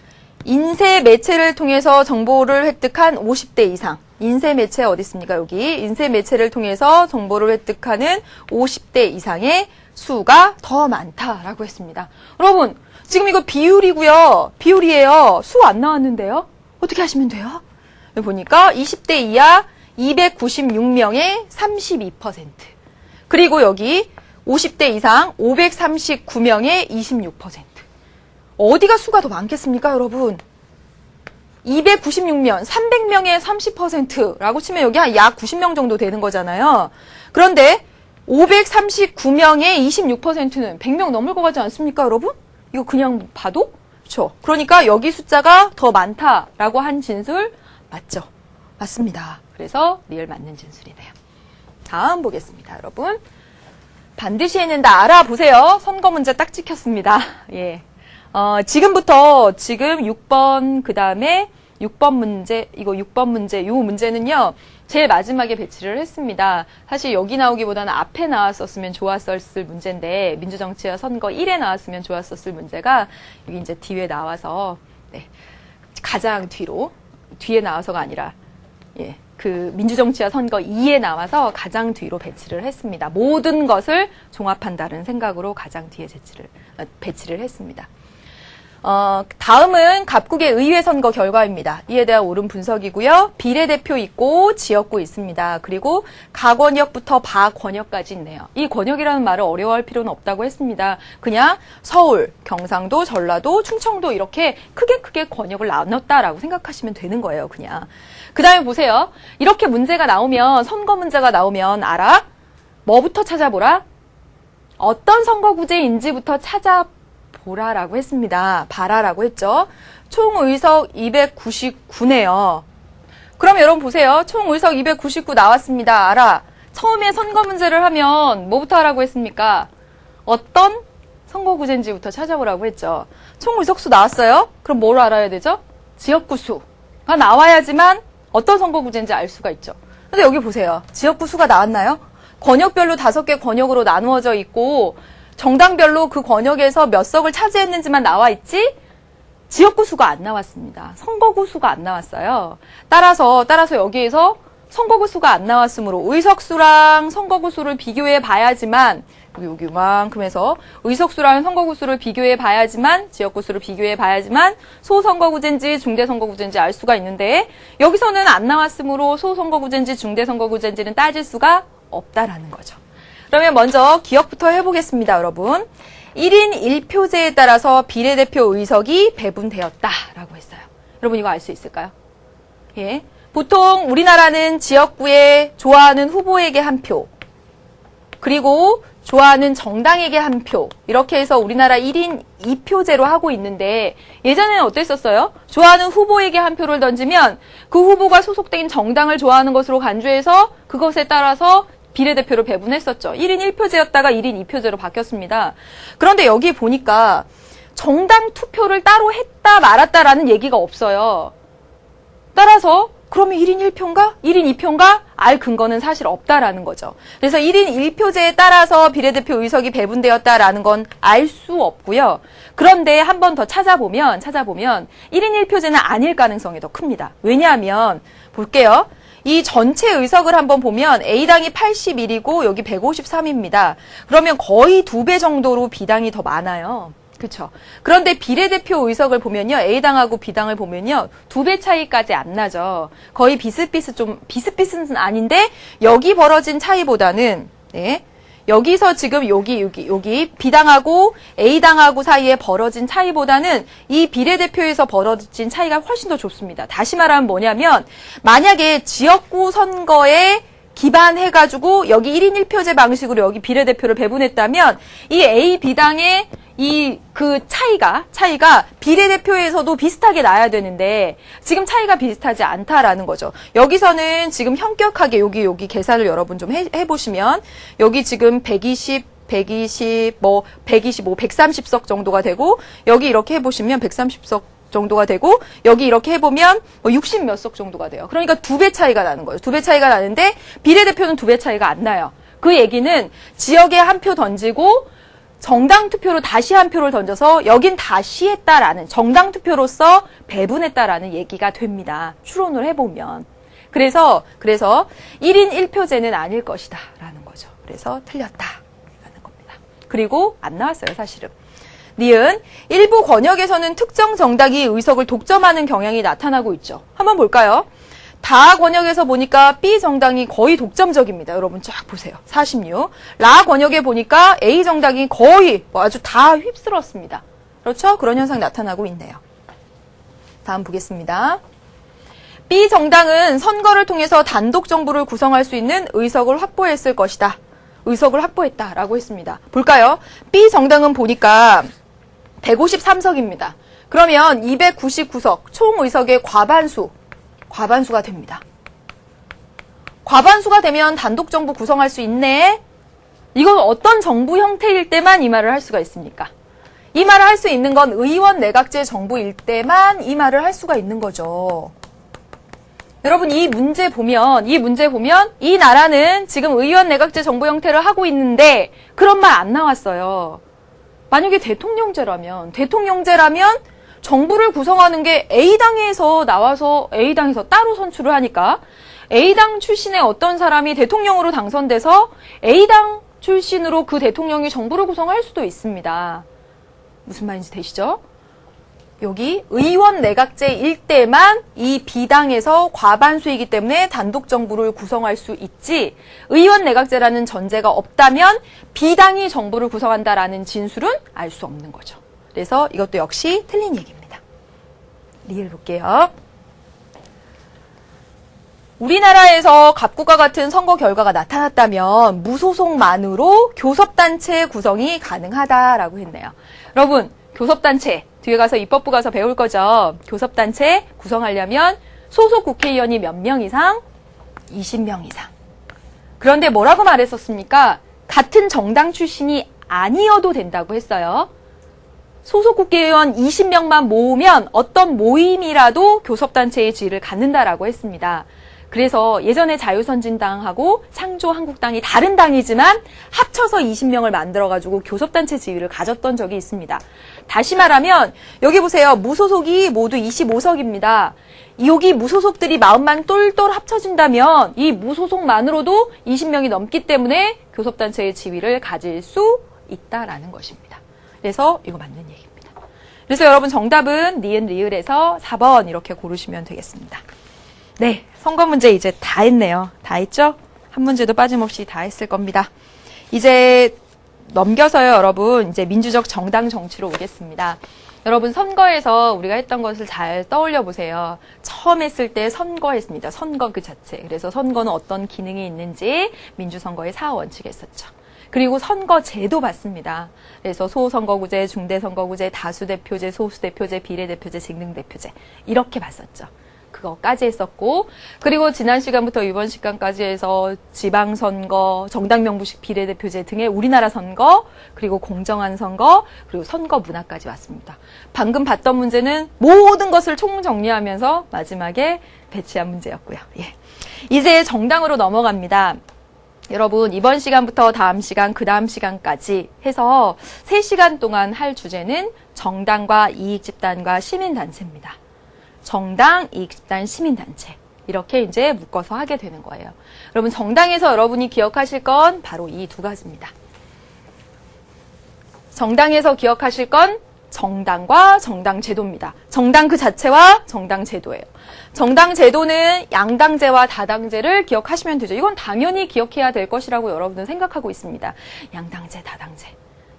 인쇄 매체를 통해서 정보를 획득한 50대 이상. 인쇄 매체 어디 있습니까? 여기. 인쇄 매체를 통해서 정보를 획득하는 50대 이상의 수가 더 많다라고 했습니다. 여러분, 지금 이거 비율이고요. 비율이에요. 수 안 나왔는데요? 어떻게 하시면 돼요? 보니까 20대 이하 296명의 32%. 그리고 여기 50대 이상 539명의 26%. 어디가 수가 더 많겠습니까, 여러분? 296명, 300명의 30%라고 치면 여기 한 약 90명 정도 되는 거잖아요. 그런데 539명의 26%는 100명 넘을 것 같지 않습니까, 여러분? 이거 그냥 봐도? 그렇죠. 그러니까 여기 숫자가 더 많다라고 한 진술 맞죠? 맞습니다. 그래서 리얼 맞는 진술이네요. 다음 보겠습니다, 여러분. 반드시 해낸다 알아보세요. 선거 문제 딱 찍혔습니다. 예. 지금부터 지금 6번 그다음에 6번 문제 이거 6번 문제 요 문제는요. 제일 마지막에 배치를 했습니다. 사실 여기 나오기보다는 앞에 나왔었으면 좋았었을 문제인데 민주정치와 선거 1에 나왔으면 좋았었을 문제가 여기 이제 뒤에 나와서 가장 뒤에 나와서가 아니라 그 민주정치와 선거 2에 나와서 가장 뒤로 배치를 했습니다. 모든 것을 종합한다는 생각으로 가장 뒤에 배치를 했습니다. 다음은 갑국의 의회 선거 결과입니다. 이에 대한 옳은 분석이고요. 비례대표 있고 지역구 있습니다. 그리고 가권역부터 바권역까지 있네요. 이 권역이라는 말을 어려워할 필요는 없다고 했습니다. 그냥 서울, 경상도, 전라도, 충청도 이렇게 크게 권역을 나눴다라고 생각하시면 되는 거예요. 그냥. 그 다음에 보세요. 이렇게 문제가 나오면 선거 문제가 나오면 알아? 뭐부터 찾아보라? 어떤 선거구제인지부터 찾아보라라고 했습니다. 봐라라고 했죠. 총 의석 299네요. 그럼 여러분 보세요. 총 의석 299 나왔습니다. 알아. 처음에 선거 문제를 하면 뭐부터 하라고 했습니까? 어떤 선거구제인지부터 찾아보라고 했죠. 총 의석수 나왔어요. 그럼 뭘 알아야 되죠? 지역구 수가 나와야지만 어떤 선거구제인지 알 수가 있죠. 근데 여기 보세요. 지역구 수가 나왔나요? 권역별로 5개 권역으로 나누어져 있고 정당별로 그 권역에서 몇 석을 차지했는지만 나와 있지 지역구 수가 안 나왔습니다. 선거구 수가 안 나왔어요. 따라서 여기에서 선거구 수가 안 나왔으므로 의석수랑 선거구 수를 비교해 봐야지만 여기만큼 해서 의석수랑 선거구 수를 비교해 봐야지만 지역구 수를 비교해 봐야지만 소선거구제인지 중대선거구제인지 알 수가 있는데 여기서는 안 나왔으므로 소선거구제인지 중대선거구제인지는 따질 수가 없다라는 거죠. 그러면 먼저 기억부터 해보겠습니다, 여러분. 1인 1표제에 따라서 비례대표 의석이 배분되었다라고 했어요. 여러분 이거 알 수 있을까요? 예. 보통 우리나라는 지역구에 좋아하는 후보에게 한 표, 그리고 좋아하는 정당에게 한 표, 이렇게 해서 우리나라 1인 2표제로 하고 있는데 예전에는 어땠었어요? 좋아하는 후보에게 한 표를 던지면 그 후보가 소속된 정당을 좋아하는 것으로 간주해서 그것에 따라서 비례대표를 배분했었죠. 1인 1표제였다가 1인 2표제로 바뀌었습니다. 그런데 여기 보니까 정당 투표를 따로 했다 말았다라는 얘기가 없어요. 따라서 그러면 1인 1표인가? 1인 2표인가? 알 근거는 사실 없다라는 거죠. 그래서 1인 1표제에 따라서 비례대표 의석이 배분되었다라는 건 알 수 없고요. 그런데 한 번 더 찾아보면 1인 1표제는 아닐 가능성이 더 큽니다. 왜냐하면 볼게요. 이 전체 의석을 한번 보면 A당이 81이고 여기 153입니다. 그러면 거의 2배 정도로 B당이 더 많아요. 그렇죠. 그런데 비례대표 의석을 보면요. A당하고 B당을 보면요. 2배 차이까지 안 나죠. 거의 비슷비슷은 아닌데 여기 벌어진 차이보다는 네. 여기서 지금 여기 B당하고 A당하고 사이에 벌어진 차이보다는 이 비례대표에서 벌어진 차이가 훨씬 더 좋습니다. 다시 말하면 뭐냐면 만약에 지역구 선거에 기반해가지고 여기 1인 1표제 방식으로 여기 비례대표를 배분했다면 이 A, B당의 그 차이가 비례대표에서도 비슷하게 나야 되는데 지금 차이가 비슷하지 않다라는 거죠. 여기서는 지금 현격하게 여기 계산을 여러분 좀 해보시면 여기 지금 120, 125, 130석 정도가 되고 여기 이렇게 해보시면 130석 정도가 되고 여기 이렇게 해보면 60 몇 석 정도가 돼요. 그러니까 2배 차이가 나는 거예요. 2배 차이가 나는데 비례대표는 2배 차이가 안 나요. 그 얘기는 지역에 한 표 던지고 정당 투표로 다시 한 표를 던져서 여긴 다시 했다라는 정당 투표로서 배분했다라는 얘기가 됩니다. 추론을 해보면. 그래서 1인 1표제는 아닐 것이다 라는 거죠. 그래서 틀렸다라는 겁니다. 그리고 안 나왔어요, 사실은. 니은, 일부 권역에서는 특정 정당이 의석을 독점하는 경향이 나타나고 있죠. 한번 볼까요? 다 권역에서 보니까 B 정당이 거의 독점적입니다. 여러분 쫙 보세요. 46. 라 권역에 보니까 A 정당이 거의 아주 다 휩쓸었습니다. 그렇죠? 그런 현상 나타나고 있네요. 다음 보겠습니다. B 정당은 선거를 통해서 단독 정부를 구성할 수 있는 의석을 확보했을 것이다. 의석을 확보했다라고 했습니다. 볼까요? B 정당은 보니까 153석입니다. 그러면 299석, 총 의석의 과반수가 됩니다. 과반수가 되면 단독 정부 구성할 수 있네. 이건 어떤 정부 형태일 때만 이 말을 할 수가 있습니까? 이 말을 할 수 있는 건 의원 내각제 정부일 때만 이 말을 할 수가 있는 거죠. 여러분 이 문제 보면 이 나라는 지금 의원 내각제 정부 형태를 하고 있는데 그런 말 안 나왔어요. 만약에 대통령제라면 정부를 구성하는 게 A당에서 나와서 A당에서 따로 선출을 하니까 A당 출신의 어떤 사람이 대통령으로 당선돼서 A당 출신으로 그 대통령이 정부를 구성할 수도 있습니다. 무슨 말인지 되시죠? 여기 의원 내각제일 때만 이 B당에서 과반수이기 때문에 단독 정부를 구성할 수 있지 의원 내각제라는 전제가 없다면 B당이 정부를 구성한다라는 진술은 알 수 없는 거죠. 그래서 이것도 역시 틀린 얘기입니다. 리을 볼게요. 우리나라에서 갑국과 같은 선거 결과가 나타났다면 무소속만으로 교섭단체 구성이 가능하다라고 했네요. 여러분, 교섭단체 뒤에 가서 입법부 가서 배울 거죠. 교섭단체 구성하려면 소속 국회의원이 몇 명 이상? 20명 이상. 그런데 뭐라고 말했었습니까? 같은 정당 출신이 아니어도 된다고 했어요. 소속 국회의원 20명만 모으면 어떤 모임이라도 교섭단체의 지위를 갖는다라고 했습니다. 그래서 예전에 자유선진당하고 창조한국당이 다른 당이지만 합쳐서 20명을 만들어가지고 교섭단체 지위를 가졌던 적이 있습니다. 다시 말하면 여기 보세요. 무소속이 모두 25석입니다. 여기 무소속들이 마음만 똘똘 합쳐진다면 이 무소속만으로도 20명이 넘기 때문에 교섭단체의 지위를 가질 수 있다라는 것입니다. 그래서 이거 맞는 얘기입니다. 그래서 여러분 정답은 니은 리을에서 4번 이렇게 고르시면 되겠습니다. 네, 선거 문제 이제 다 했네요. 다 했죠? 한 문제도 빠짐없이 다 했을 겁니다. 이제 넘겨서요, 여러분. 이제 민주적 정당 정치로 오겠습니다. 여러분 선거에서 우리가 했던 것을 잘 떠올려 보세요. 처음 했을 때 선거했습니다. 선거 그 자체. 그래서 선거는 어떤 기능이 있는지 민주선거의 4원칙 했었죠. 그리고 선거제도 봤습니다. 그래서 소선거구제, 중대선거구제, 다수대표제, 소수대표제, 비례대표제, 직능대표제 이렇게 봤었죠. 그거까지 했었고 그리고 지난 시간부터 이번 시간까지 해서 지방선거, 정당명부식 비례대표제 등의 우리나라 선거, 그리고 공정한 선거, 그리고 선거 문화까지 왔습니다. 방금 봤던 문제는 모든 것을 총정리하면서 마지막에 배치한 문제였고요. 예. 이제 정당으로 넘어갑니다. 여러분 이번 시간부터 다음 시간, 그 다음 시간까지 해서 3시간 동안 할 주제는 정당과 이익집단과 시민단체입니다. 정당, 이익집단, 시민단체. 이렇게 이제 묶어서 하게 되는 거예요. 여러분 정당에서 여러분이 기억하실 건 바로 이 두 가지입니다. 정당에서 기억하실 건 정당과 정당 제도입니다. 정당 그 자체와 정당 제도예요. 정당 제도는 양당제와 다당제를 기억하시면 되죠. 이건 당연히 기억해야 될 것이라고 여러분은 생각하고 있습니다. 양당제, 다당제.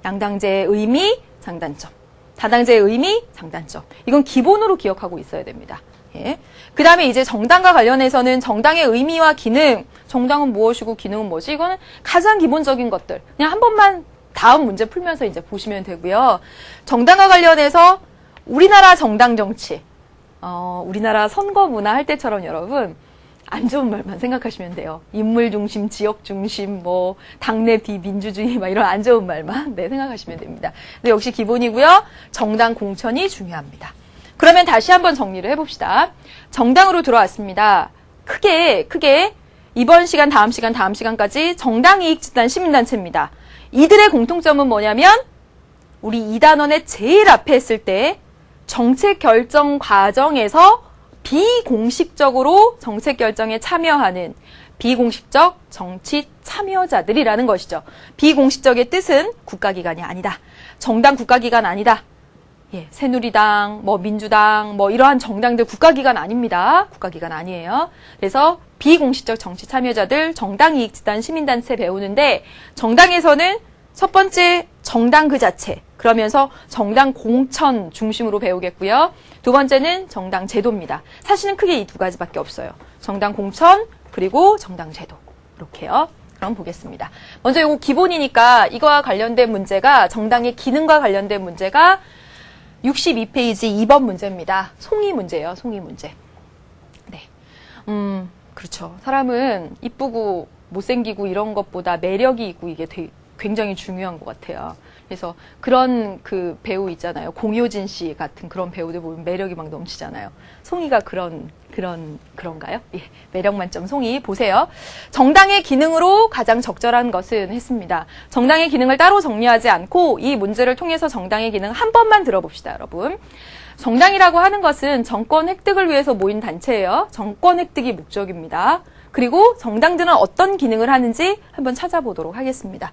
양당제의 의미, 장단점. 다당제의 의미, 장단점. 이건 기본으로 기억하고 있어야 됩니다. 예. 그 다음에 이제 정당과 관련해서는 정당의 의미와 기능, 정당은 무엇이고 기능은 뭐지? 이거는 가장 기본적인 것들. 그냥 한 번만 다음 문제 풀면서 이제 보시면 되고요. 정당과 관련해서 우리나라 정당 정치, 우리나라 선거 문화 할 때처럼 여러분 안 좋은 말만 생각하시면 돼요. 인물 중심, 지역 중심, 뭐 당내 비민주주의 막 이런 안 좋은 말만 생각하시면 됩니다. 근데 역시 기본이고요. 정당 공천이 중요합니다. 그러면 다시 한번 정리를 해봅시다. 정당으로 들어왔습니다. 크게 이번 시간, 다음 시간까지 정당이익집단 시민단체입니다. 이들의 공통점은 뭐냐면 우리 2단원의 제일 앞에 했을 때 정책 결정 과정에서 비공식적으로 정책 결정에 참여하는 비공식적 정치 참여자들이라는 것이죠. 비공식적의 뜻은 국가기관이 아니다. 정당 국가기관 아니다. 예, 새누리당, 민주당, 이러한 정당들 국가기관 아닙니다. 국가기관 아니에요. 그래서 비공식적 정치 참여자들, 정당이익집단 시민단체 배우는데 정당에서는 첫 번째 정당 그 자체, 그러면서 정당 공천 중심으로 배우겠고요. 두 번째는 정당 제도입니다. 사실은 크게 이 두 가지밖에 없어요. 정당 공천, 그리고 정당 제도. 이렇게요. 그럼 보겠습니다. 먼저 이거 기본이니까 이거와 관련된 문제가 정당의 기능과 관련된 문제가 62페이지 2번 문제입니다. 송이 문제예요. 송이 문제. 네. 그렇죠. 사람은 이쁘고 못생기고 이런 것보다 매력이 있고 이게 굉장히 중요한 것 같아요. 그래서 그런 그 배우 있잖아요. 공효진 씨 같은 그런 배우들 보면 매력이 막 넘치잖아요. 송이가 그런가요? 예, 매력 만점 송이 보세요. 정당의 기능으로 가장 적절한 것은 했습니다. 정당의 기능을 따로 정리하지 않고 이 문제를 통해서 정당의 기능 한 번만 들어봅시다, 여러분. 정당이라고 하는 것은 정권 획득을 위해서 모인 단체예요. 정권 획득이 목적입니다. 그리고 정당들은 어떤 기능을 하는지 한번 찾아보도록 하겠습니다.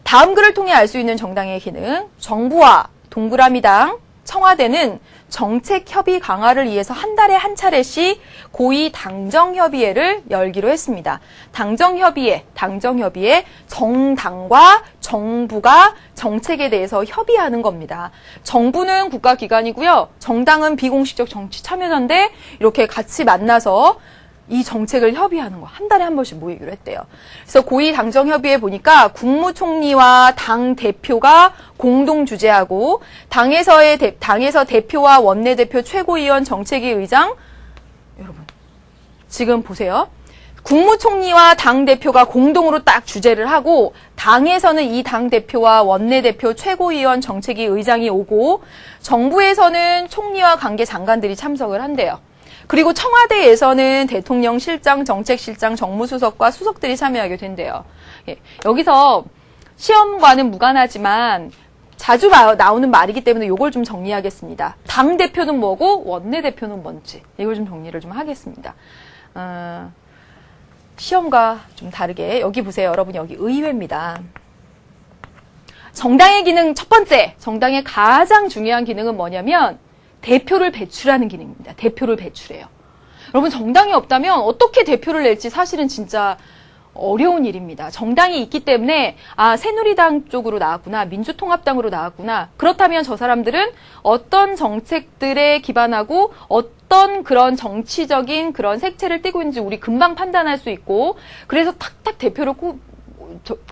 다음 글을 통해 알 수 있는 정당의 기능. 정부와 동그라미당, 청와대는 정책 협의 강화를 위해서 한 달에 한 차례씩 고위 당정협의회를 열기로 했습니다. 당정협의회, 정당과 정부가 정책에 대해서 협의하는 겁니다. 정부는 국가기관이고요. 정당은 비공식적 정치 참여자인데 이렇게 같이 만나서 이 정책을 협의하는 거 한 달에 한 번씩 모이기로 했대요. 그래서 고위 당정협의회 보니까 국무총리와 당 대표가 공동 주재하고 당에서 대표와 원내대표 최고위원 정책위 의장 여러분 지금 보세요. 국무총리와 당 대표가 공동으로 딱 주재를 하고 당에서는 이 당 대표와 원내대표 최고위원 정책위 의장이 오고 정부에서는 총리와 관계 장관들이 참석을 한대요. 그리고 청와대에서는 대통령 실장, 정책실장, 정무수석과 수석들이 참여하게 된대요. 예, 여기서 시험과는 무관하지만 자주 나오는 말이기 때문에 이걸 좀 정리하겠습니다. 당대표는 뭐고 원내대표는 뭔지 이걸 좀 정리를 좀 하겠습니다. 시험과 좀 다르게 여기 보세요. 여러분 여기 의회입니다. 정당의 기능 첫 번째, 정당의 가장 중요한 기능은 뭐냐면 대표를 배출하는 기능입니다. 대표를 배출해요. 여러분 정당이 없다면 어떻게 대표를 낼지 사실은 진짜 어려운 일입니다. 정당이 있기 때문에 새누리당 쪽으로 나왔구나, 민주통합당으로 나왔구나. 그렇다면 저 사람들은 어떤 정책들에 기반하고 어떤 그런 정치적인 그런 색채를 띠고 있는지 우리 금방 판단할 수 있고 그래서 탁탁 대표를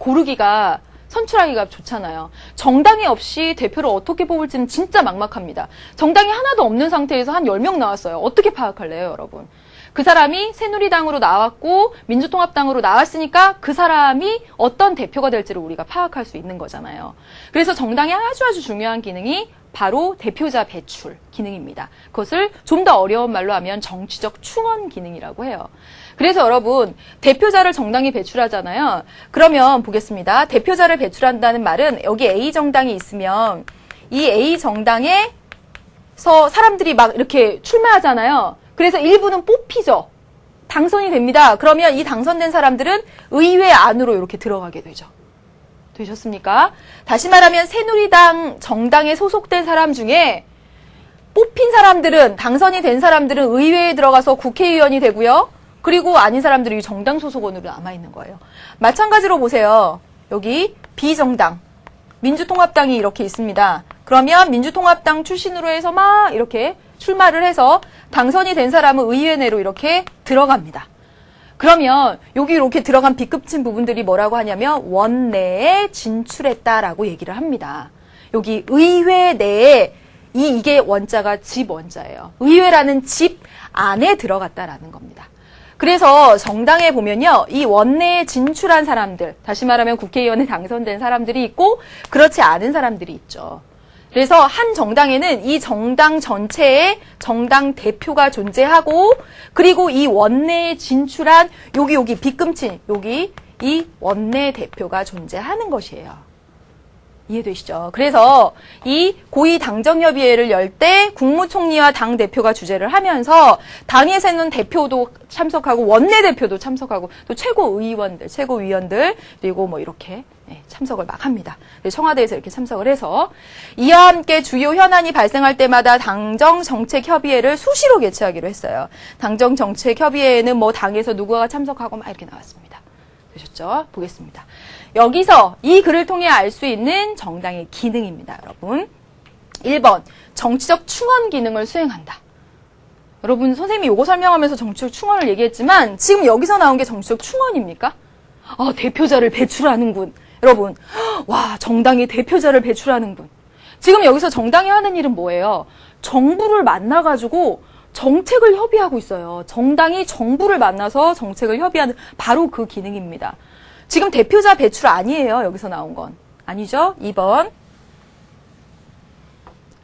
고르기가 선출하기가 좋잖아요. 정당이 없이 대표를 어떻게 뽑을지는 진짜 막막합니다. 정당이 하나도 없는 상태에서 한 10명 나왔어요. 어떻게 파악할래요, 여러분? 그 사람이 새누리당으로 나왔고 민주통합당으로 나왔으니까 그 사람이 어떤 대표가 될지를 우리가 파악할 수 있는 거잖아요. 그래서 정당의 아주 중요한 기능이 바로 대표자 배출 기능입니다. 그것을 좀 더 어려운 말로 하면 정치적 충원 기능이라고 해요. 그래서 여러분 대표자를 정당이 배출하잖아요. 그러면 보겠습니다. 대표자를 배출한다는 말은 여기 A 정당이 있으면 이 A 정당에서 사람들이 막 이렇게 출마하잖아요. 그래서 일부는 뽑히죠. 당선이 됩니다. 그러면 이 당선된 사람들은 의회 안으로 이렇게 들어가게 되죠. 되셨습니까? 다시 말하면 새누리당 정당에 소속된 사람 중에 뽑힌 사람들은, 당선이 된 사람들은 의회에 들어가서 국회의원이 되고요. 그리고 아닌 사람들이 정당 소속원으로 남아있는 거예요. 마찬가지로 보세요. 여기 비정당, 민주통합당이 이렇게 있습니다. 그러면 민주통합당 출신으로 해서 막 이렇게 출마를 해서 당선이 된 사람은 의회 내로 이렇게 들어갑니다. 그러면 여기 이렇게 들어간 B급진 부분들이 뭐라고 하냐면 원내에 진출했다라고 얘기를 합니다. 여기 의회 내에 이게 원자가 집 원자예요. 의회라는 집 안에 들어갔다라는 겁니다. 그래서 정당에 보면요, 이 원내에 진출한 사람들, 다시 말하면 국회의원에 당선된 사람들이 있고 그렇지 않은 사람들이 있죠. 그래서 한 정당에는 이 정당 전체에 정당 대표가 존재하고, 그리고 이 원내에 진출한 여기 B급진, 여기 이 원내 대표가 존재하는 것이에요. 이해되시죠? 그래서 이 고위당정협의회를 열 때 국무총리와 당대표가 주재를 하면서 당에서는 대표도 참석하고 원내대표도 참석하고 또 최고의원들, 최고위원들 그리고 뭐 이렇게 참석을 막 합니다. 청와대에서 이렇게 참석을 해서 이와 함께 주요 현안이 발생할 때마다 당정정책협의회를 수시로 개최하기로 했어요. 당정정책협의회에는 뭐 당에서 누구가 참석하고 막 이렇게 나왔습니다. 되셨죠? 보겠습니다. 여기서 이 글을 통해 알 수 있는 정당의 기능입니다, 여러분. 1번, 정치적 충원 기능을 수행한다. 여러분, 선생님이 이거 설명하면서 정치적 충원을 얘기했지만 지금 여기서 나온 게 정치적 충원입니까? 대표자를 배출하는군. 여러분, 와, 정당이 대표자를 배출하는군. 지금 여기서 정당이 하는 일은 뭐예요? 정부를 만나가지고 정책을 협의하고 있어요. 정당이 정부를 만나서 정책을 협의하는 바로 그 기능입니다. 지금 대표자 배출 아니에요. 여기서 나온 건. 아니죠? 2번.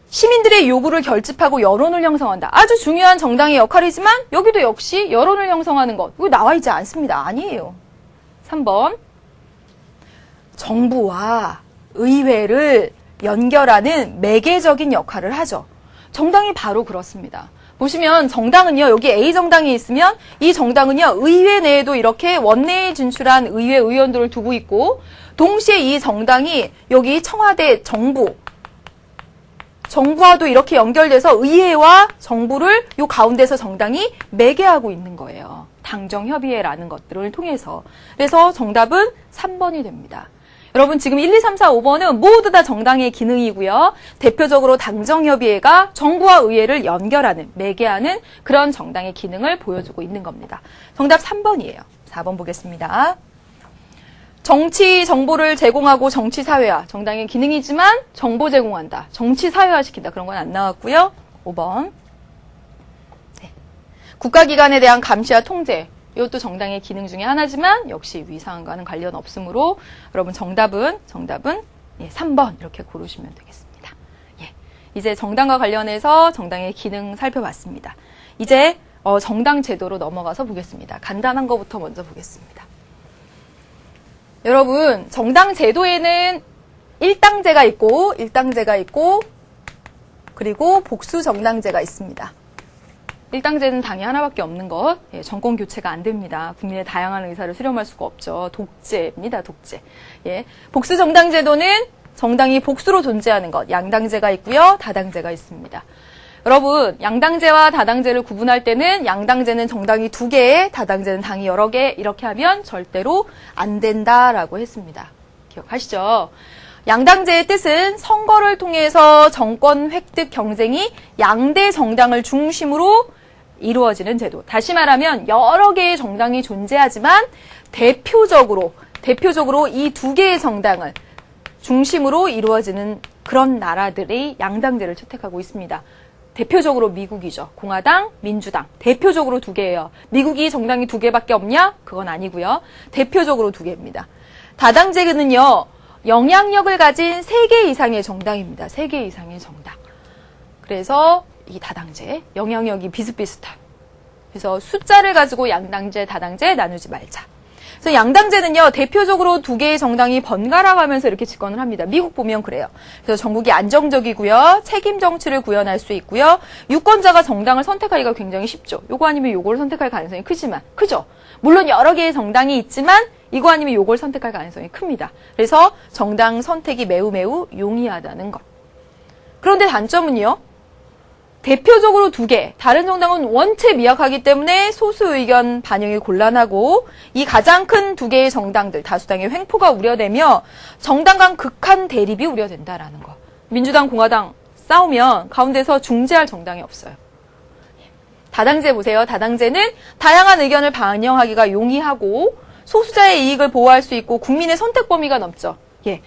시민들의 요구를 결집하고 여론을 형성한다. 아주 중요한 정당의 역할이지만 여기도 역시 여론을 형성하는 것. 이거 나와 있지 않습니다. 아니에요. 3번. 정부와 의회를 연결하는 매개적인 역할을 하죠. 정당이 바로 그렇습니다. 보시면 정당은요, 여기 A정당이 있으면 이 정당은요, 의회 내에도 이렇게 원내에 진출한 의회 의원들을 두고 있고, 동시에 이 정당이 여기 청와대 정부와도 이렇게 연결돼서 의회와 정부를 요 가운데서 정당이 매개하고 있는 거예요. 당정협의회라는 것들을 통해서. 그래서 정답은 3번이 됩니다. 여러분, 지금 1, 2, 3, 4, 5번은 모두 다 정당의 기능이고요. 대표적으로 당정협의회가 정부와 의회를 연결하는, 매개하는 그런 정당의 기능을 보여주고 있는 겁니다. 정답 3번이에요. 4번 보겠습니다. 정치 정보를 제공하고 정치 사회화. 정당의 기능이지만 정보 제공한다. 정치 사회화 시킨다. 그런 건 안 나왔고요. 5번. 네. 국가기관에 대한 감시와 통제. 이것도 정당의 기능 중에 하나지만 역시 위사안과는 관련 없으므로 여러분 정답은 3번 이렇게 고르시면 되겠습니다. 예, 이제 정당과 관련해서 정당의 기능 살펴봤습니다. 이제 정당 제도로 넘어가서 보겠습니다. 간단한 거부터 먼저 보겠습니다. 여러분, 정당 제도에는 일당제가 있고 그리고 복수정당제가 있습니다. 일당제는 당이 하나밖에 없는 것, 정권 교체가 안 됩니다. 국민의 다양한 의사를 수렴할 수가 없죠. 독재입니다, 독재. 예. 복수정당제도는 정당이 복수로 존재하는 것, 양당제가 있고요, 다당제가 있습니다. 여러분, 양당제와 다당제를 구분할 때는 양당제는 정당이 2개, 다당제는 당이 여러 개, 이렇게 하면 절대로 안 된다라고 했습니다. 기억하시죠? 양당제의 뜻은 선거를 통해서 정권 획득 경쟁이 양대 정당을 중심으로 이루어지는 제도. 다시 말하면 여러 개의 정당이 존재하지만 대표적으로 이 2개의 정당을 중심으로 이루어지는 그런 나라들이 양당제를 채택하고 있습니다. 대표적으로 미국이죠. 공화당, 민주당. 대표적으로 2개예요. 미국이 정당이 2개밖에 없냐? 그건 아니고요. 대표적으로 2개입니다. 다당제는요. 영향력을 가진 3개 이상의 정당입니다. 3개 이상의 정당. 그래서 이 다당제, 영향력이 비슷비슷한. 그래서 숫자를 가지고 양당제, 다당제 나누지 말자. 그래서 양당제는요, 대표적으로 두 개의 정당이 번갈아 가면서 이렇게 집권을 합니다. 미국 보면 그래요. 그래서 전국이 안정적이고요, 책임 정치를 구현할 수 있고요, 유권자가 정당을 선택하기가 굉장히 쉽죠. 요거 아니면 요거를 선택할 가능성이 크죠. 물론 여러 개의 정당이 있지만 이거 아니면 요걸 선택할 가능성이 큽니다. 그래서 정당 선택이 매우 용이하다는 것. 그런데 단점은요, 대표적으로 두 개, 다른 정당은 원체 미약하기 때문에 소수 의견 반영이 곤란하고 이 가장 큰 두 개의 정당들, 다수당의 횡포가 우려되며 정당 간 극한 대립이 우려된다라는 거. 민주당, 공화당 싸우면 가운데서 중재할 정당이 없어요. 다당제 보세요. 다당제는 다양한 의견을 반영하기가 용이하고 소수자의 이익을 보호할 수 있고 국민의 선택 범위가 넓죠. 예,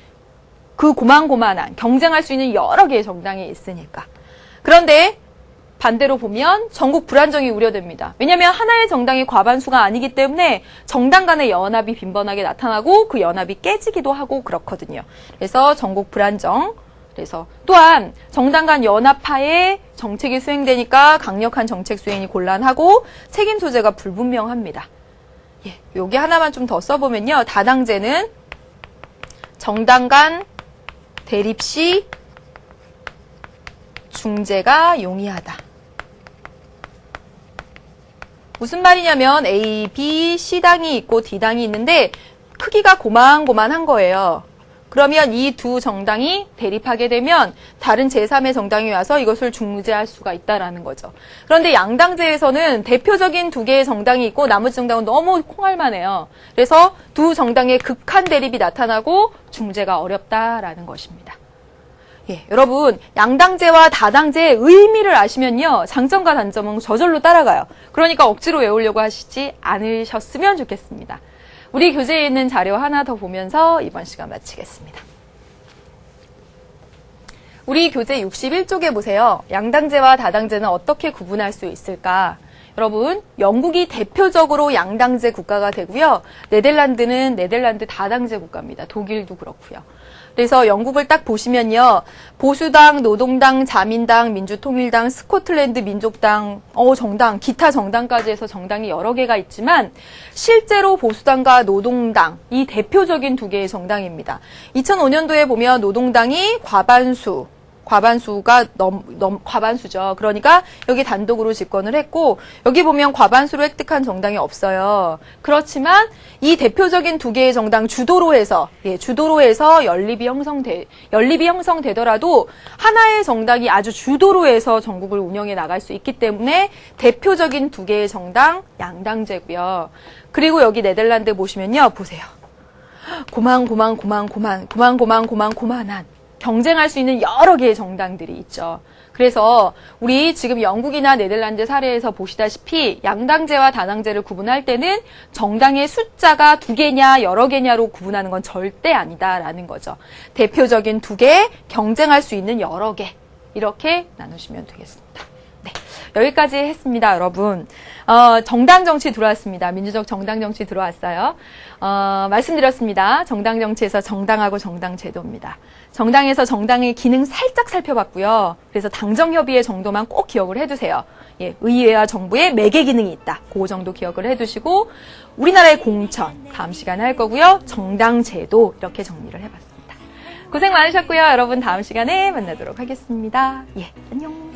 그 고만고만한 경쟁할 수 있는 여러 개의 정당이 있으니까. 그런데 반대로 보면 전국 불안정이 우려됩니다. 왜냐하면 하나의 정당이 과반수가 아니기 때문에 정당 간의 연합이 빈번하게 나타나고 그 연합이 깨지기도 하고 그렇거든요. 그래서 전국 불안정. 그래서 또한 정당 간 연합하에 정책이 수행되니까 강력한 정책 수행이 곤란하고 책임 소재가 불분명합니다. 예, 여기 하나만 좀 더 써보면요. 다당제는 정당 간 대립 시 중재가 용이하다. 무슨 말이냐면 A, B, C당이 있고 D당이 있는데 크기가 고만고만한 거예요. 그러면 이 두 정당이 대립하게 되면 다른 제3의 정당이 와서 이것을 중재할 수가 있다라는 거죠. 그런데 양당제에서는 대표적인 두 개의 정당이 있고 나머지 정당은 너무 콩알만해요. 그래서 두 정당의 극한 대립이 나타나고 중재가 어렵다라는 것입니다. 예, 여러분 양당제와 다당제의 의미를 아시면요, 장점과 단점은 저절로 따라가요. 그러니까 억지로 외우려고 하시지 않으셨으면 좋겠습니다. 우리 교재에 있는 자료 하나 더 보면서 이번 시간 마치겠습니다. 우리 교재 61쪽에 보세요. 양당제와 다당제는 어떻게 구분할 수 있을까? 여러분, 영국이 대표적으로 양당제 국가가 되고요. 네덜란드는 네덜란드 다당제 국가입니다. 독일도 그렇고요. 그래서 영국을 딱 보시면요. 보수당, 노동당, 자민당, 민주통일당, 스코틀랜드 민족당, 정당, 기타 정당까지 해서 정당이 여러 개가 있지만 실제로 보수당과 노동당, 이 대표적인 두 개의 정당입니다. 2005년도에 보면 노동당이 과반수가 과반수죠. 그러니까 여기 단독으로 집권을 했고 여기 보면 과반수로 획득한 정당이 없어요. 그렇지만 이 대표적인 두 개의 정당 주도로 해서 연립이 형성되더라도 하나의 정당이 아주 주도로 해서 전국을 운영해 나갈 수 있기 때문에 대표적인 두 개의 정당 양당제고요. 그리고 여기 네덜란드 보시면요. 보세요. 고만한 경쟁할 수 있는 여러 개의 정당들이 있죠. 그래서 우리 지금 영국이나 네덜란드 사례에서 보시다시피 양당제와 다당제를 구분할 때는 정당의 숫자가 두 개냐 여러 개냐로 구분하는 건 절대 아니다라는 거죠. 대표적인 두 개, 경쟁할 수 있는 여러 개, 이렇게 나누시면 되겠습니다. 네, 여기까지 했습니다, 여러분. 정당 정치 들어왔습니다. 민주적 정당 정치 들어왔어요. 말씀드렸습니다. 정당 정치에서 정당하고 정당 제도입니다. 정당에서 정당의 기능 살짝 살펴봤고요. 그래서 당정협의회 정도만 꼭 기억을 해두세요. 예, 의회와 정부의 매개 기능이 있다. 그 정도 기억을 해두시고 우리나라의 공천 다음 시간에 할 거고요. 정당 제도 이렇게 정리를 해봤습니다. 고생 많으셨고요. 여러분 다음 시간에 만나도록 하겠습니다. 예, 안녕.